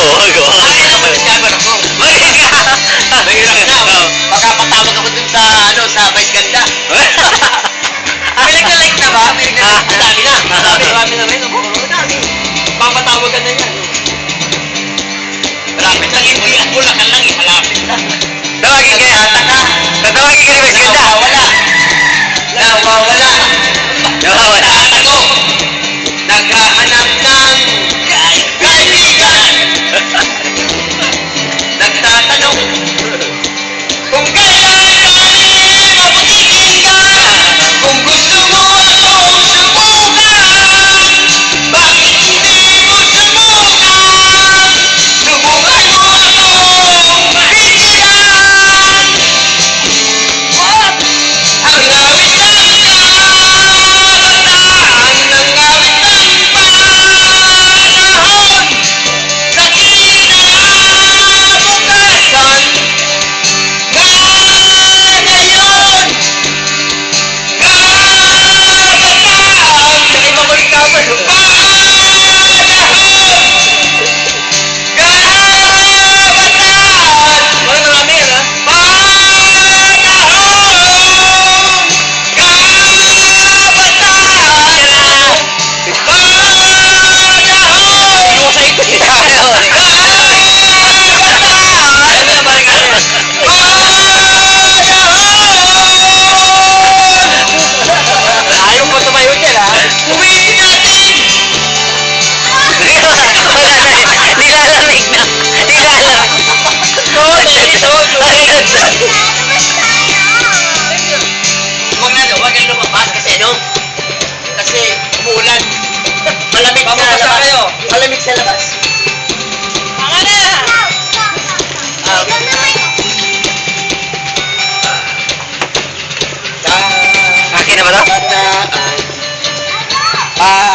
wag. Ay, ano ba discover ako? Mahirap na. Baka patawag ako dun sa, ano, sa Vice Ganda. May nagka-like na ba? May nagka-like na. Dami na. Marami na rin. Oo, dami. Papatawagan na yan. Malapit lang. Hindi ang bulakan lang. Malapit lang. Tawagin ka yan. Tatawagin ka ni Vice Ganda. Nawawala. Nawawala. Ano? Naghahanap ng kaibigan. Nagtatanong kung kailan kami mapagkikita. Kung gusto mo akong subukan, bakit hindi mo subukan? Subukan mo akong pigilan. Ang awit ng kabataan, ang awit ng panahon, sa kinabukasan, ngayon, kabataan, sa ibabalik naman, kabataan, mga marami yan, ha? Ayaw mo tumayo dyan, ha? Uwitin natin! Nilalamig na. Nilalamig. Huwag kang lumabas kasi, no? Kasi umuulan. Malamig sa labas. Kayo. Malamig sa labas. Akin na ba to? Ah,